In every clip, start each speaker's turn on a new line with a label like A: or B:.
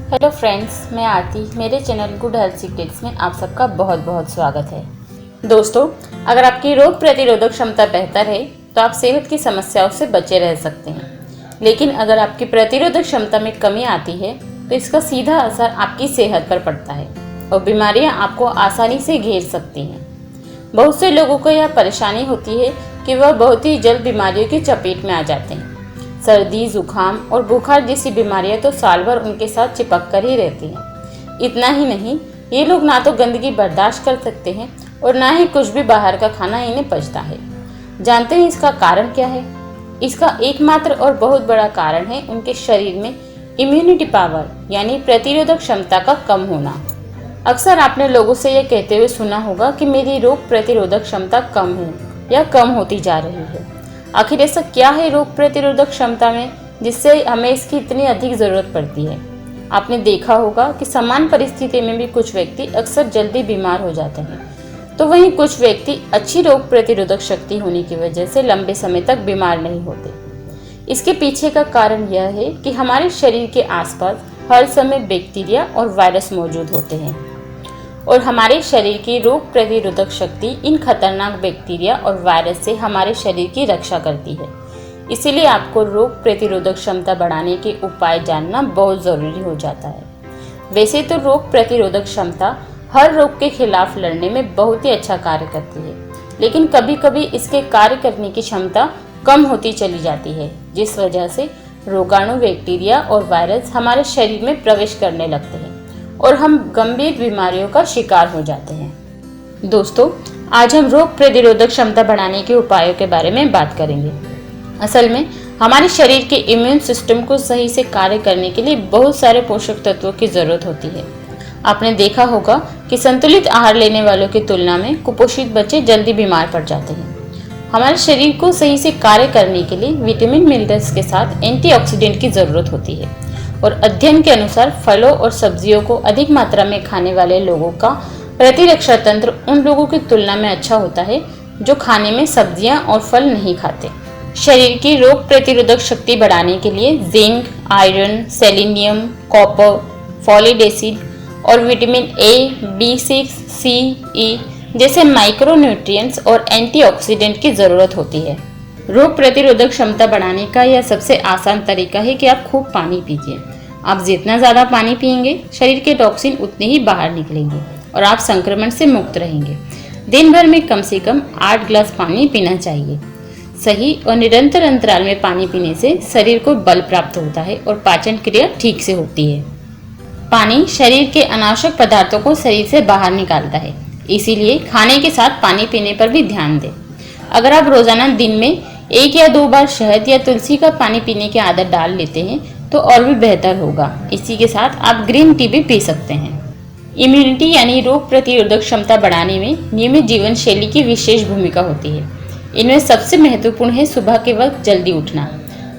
A: Hello friends, मैं आरती। मेरे channel good health secrets में आप सबका बहुत बहुत स्वागत है। दोस्तों, अगर आपकी रोग प्रतिरोधक क्षमता बेहतर है तो आप सेहत की समस्याओं से बचे रह सकते हैं। लेकिन अगर आपकी प्रतिरोधक क्षमता में कमी आती है तो इसका सीधा असर आपकी सेहत पर पड़ता है और बीमारियां आपको आसानी से घेर सकती हैं। बहुत से लोगों को यह परेशानी होती है कि वह बहुत ही जल्द बीमारियों की चपेट में आ जाते हैं। सर्दी, जुकाम और बुखार जैसी बीमारियां तो साल भर उनके साथ चिपक कर ही रहती हैं। इतना ही नहीं, ये लोग ना तो गंदगी बर्दाश्त कर सकते हैं और ना ही कुछ भी बाहर का खाना इन्हें पचता है। जानते हैं इसका कारण क्या है? इसका एकमात्र और बहुत बड़ा कारण है उनके शरीर में इम्यूनिटी पावर यानी प्रतिरोधक क्षमता का कम होना। अक्सर आपने लोगों से यह कहते हुए सुना होगा कि मेरी रोग प्रतिरोधक क्षमता कम है या कम होती जा रही है। आखिर ऐसा क्या है रोग प्रतिरोधक क्षमता में जिससे हमें इसकी इतनी अधिक ज़रूरत पड़ती है? आपने देखा होगा कि समान परिस्थिति में भी कुछ व्यक्ति अक्सर जल्दी बीमार हो जाते हैं, तो वहीं कुछ व्यक्ति अच्छी रोग प्रतिरोधक शक्ति होने की वजह से लंबे समय तक बीमार नहीं होते। इसके पीछे का कारण यह है कि हमारे शरीर के आसपास हर समय बैक्टीरिया और वायरस मौजूद होते हैं और हमारे शरीर की रोग प्रतिरोधक शक्ति इन खतरनाक बैक्टीरिया और वायरस से हमारे शरीर की रक्षा करती है। इसीलिए आपको रोग प्रतिरोधक क्षमता बढ़ाने के उपाय जानना बहुत ज़रूरी हो जाता है। वैसे तो रोग प्रतिरोधक क्षमता हर रोग के खिलाफ लड़ने में बहुत ही अच्छा कार्य करती है, लेकिन कभी कभी इसके कार्य करने की क्षमता कम होती चली जाती है, जिस वजह से रोगाणु, बैक्टीरिया और वायरस हमारे शरीर में प्रवेश करने लगते हैं और हम गंभीर बीमारियों का शिकार हो जाते हैं। दोस्तों, आज हम रोग प्रतिरोधक क्षमता बढ़ाने के उपायों के बारे में बात करेंगे। असल में हमारे शरीर के इम्यून सिस्टम को सही से कार्य करने के लिए बहुत सारे पोषक तत्वों की जरूरत होती है। आपने देखा होगा कि संतुलित आहार लेने वालों की तुलना में कुपोषित बच्चे जल्दी बीमार पड़ जाते हैं। हमारे शरीर को सही से कार्य करने के लिए विटामिन, मिनरल्स के साथ एंटीऑक्सीडेंट की जरूरत होती है और अध्ययन के अनुसार फलों और सब्जियों को अधिक मात्रा में खाने वाले लोगों का प्रतिरक्षा तंत्र उन लोगों की तुलना में अच्छा होता है जो खाने में सब्जियां और फल नहीं खाते। शरीर की रोग प्रतिरोधक शक्ति बढ़ाने के लिए zinc, iron, selenium, copper, folic acid और vitamin A, B6, C, E जैसे माइक्रोन्यूट्रिएंट्स और एंटीऑक्सीडेंट की जरूरत होती है। रोग प्रतिरोधक क्षमता बढ़ाने का यह सबसे आसान तरीका है कि आप खूब पानी पीजिए। आप जितना ज़्यादा पानी पिएंगे, शरीर के टॉक्सिन उतने ही बाहर निकलेंगे और आप संक्रमण से मुक्त रहेंगे। दिन भर में कम से कम 8 गिलास पानी पीना चाहिए। सही और निरंतर अंतराल में पानी पीने से शरीर को बल प्राप्त होता है और पाचन क्रिया ठीक से होती है। पानी शरीर के अनावश्यक पदार्थों को शरीर से बाहर निकालता है, इसीलिए खाने के साथ पानी पीने पर भी ध्यान दें। अगर आप रोजाना दिन में 1 या 2 बार शहद या तुलसी का पानी पीने की आदत डाल लेते हैं तो और भी बेहतर होगा। इसी के साथ आप ग्रीन टी भी पी सकते हैं। इम्यूनिटी यानी रोग प्रतिरोधक क्षमता बढ़ाने में नियमित जीवन शैली की विशेष भूमिका होती है। इनमें सबसे महत्वपूर्ण है सुबह के वक्त जल्दी उठना।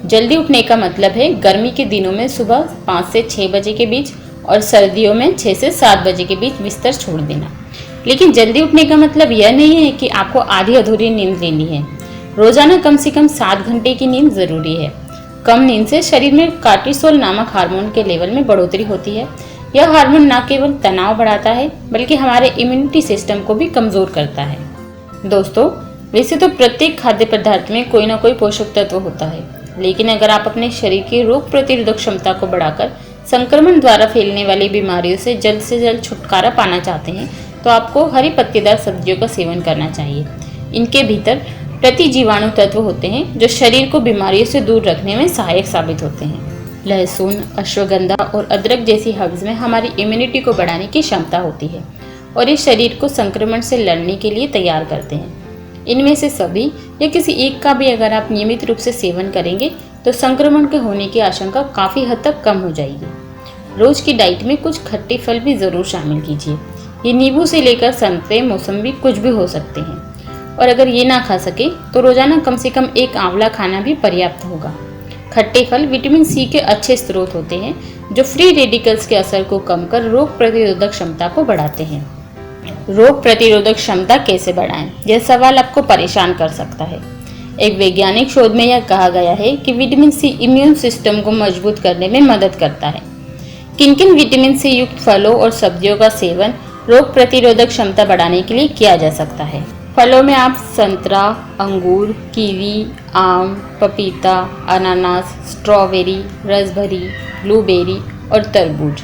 A: जल्दी उठने का मतलब है गर्मी के दिनों में सुबह 5 से 6 बजे के बीच और सर्दियों में 6 से 7 बजे के बीच बिस्तर छोड़ देना। लेकिन जल्दी उठने का मतलब यह नहीं है कि आपको आधी अधूरी नींद लेनी है। रोजाना कम से कम 7 घंटे की नींद जरूरी है। कम नींद से शरीर में कार्टिसोल नामक हार्मोन के लेवल में बढ़ोतरी होती है। यह हार्मोन न केवल तनाव बढ़ाता है बल्कि हमारे इम्यूनिटी सिस्टम को भी कमजोर करता है। दोस्तों, वैसे तो प्रत्येक खाद्य पदार्थ में कोई ना कोई पोषक तत्व होता है, लेकिन अगर आप अपने शरीर की रोग प्रतिरोधक क्षमता को बढ़ाकर संक्रमण द्वारा फैलने वाली बीमारियों से जल्द छुटकारा पाना चाहते हैं तो आपको हरी पत्तेदार सब्जियों का सेवन करना चाहिए। इनके भीतर प्रतिजीवाणु तत्व होते हैं जो शरीर को बीमारियों से दूर रखने में सहायक साबित होते हैं। लहसुन, अश्वगंधा और अदरक जैसी हर्ब्स में हमारी इम्यूनिटी को बढ़ाने की क्षमता होती है और ये शरीर को संक्रमण से लड़ने के लिए तैयार करते हैं। इनमें से सभी या किसी एक का भी अगर आप नियमित रूप से सेवन करेंगे तो संक्रमण के होने की आशंका काफ़ी हद तक कम हो जाएगी। रोज की डाइट में कुछ खट्टे फल भी ज़रूर शामिल कीजिए। ये नींबू से लेकर संतरे, मौसम्बी कुछ भी हो सकते हैं। और अगर ये ना खा सके तो रोजाना कम से कम 1 आंवला खाना भी पर्याप्त होगा। खट्टे फल विटामिन सी के अच्छे स्रोत होते हैं जो फ्री रेडिकल्स के असर को कम कर रोग प्रतिरोधक क्षमता को बढ़ाते हैं। रोग प्रतिरोधक क्षमता कैसे बढ़ाएं? यह सवाल आपको परेशान कर सकता है। एक वैज्ञानिक शोध में यह कहा गया है कि विटामिन सी इम्यून सिस्टम को मजबूत करने में मदद करता है। किन किन विटामिन से युक्त फलों और सब्जियों का सेवन रोग प्रतिरोधक क्षमता बढ़ाने के लिए किया जा सकता है। फलों में आप संतरा, अंगूर, कीवी, आम, पपीता, अनानास, स्ट्रॉबेरी, रसभरी, ब्लूबेरी और तरबूज।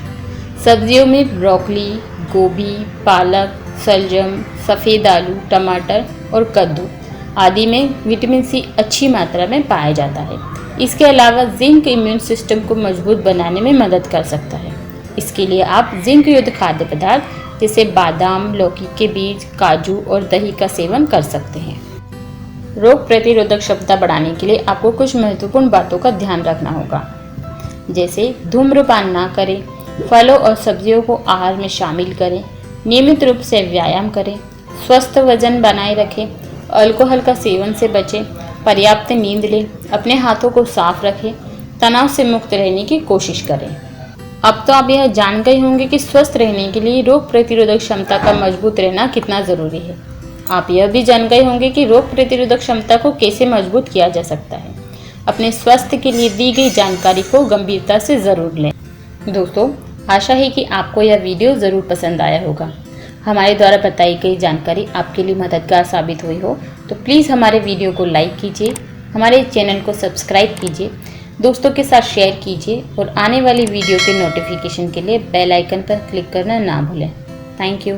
A: सब्जियों में ब्रोकली, गोभी, पालक, शलजम, सफ़ेद आलू, टमाटर और कद्दू आदि में विटामिन सी अच्छी मात्रा में पाया जाता है। इसके अलावा जिंक इम्यून सिस्टम को मजबूत बनाने में मदद कर सकता है। इसके लिए आप जिंक युक्त खाद्य पदार्थ जैसे बादाम, लौकी के बीज, काजू और दही का सेवन कर सकते हैं। रोग प्रतिरोधक क्षमता बढ़ाने के लिए आपको कुछ महत्वपूर्ण बातों का ध्यान रखना होगा, जैसे धूम्रपान ना करें, फलों और सब्जियों को आहार में शामिल करें, नियमित रूप से व्यायाम करें, स्वस्थ वजन बनाए रखें, अल्कोहल का सेवन से बचें, पर्याप्त नींद लें, अपने हाथों को साफ रखें, तनाव से मुक्त रहने की कोशिश करें। अब तो आप यह जान गए होंगे कि स्वस्थ रहने के लिए रोग प्रतिरोधक क्षमता का मजबूत रहना कितना ज़रूरी है। आप यह भी जान गए होंगे कि रोग प्रतिरोधक क्षमता को कैसे मजबूत किया जा सकता है। अपने स्वास्थ्य के लिए दी गई जानकारी को गंभीरता से ज़रूर लें। दोस्तों, आशा है कि आपको यह वीडियो ज़रूर पसंद आया होगा। हमारे द्वारा बताई गई जानकारी आपके लिए मददगार साबित हुई हो तो प्लीज़ हमारे वीडियो को लाइक कीजिए, हमारे चैनल को सब्सक्राइब कीजिए, दोस्तों के साथ शेयर कीजिए और आने वाली वीडियो के नोटिफिकेशन के लिए बेल आइकन पर क्लिक करना ना भूलें। Thank you.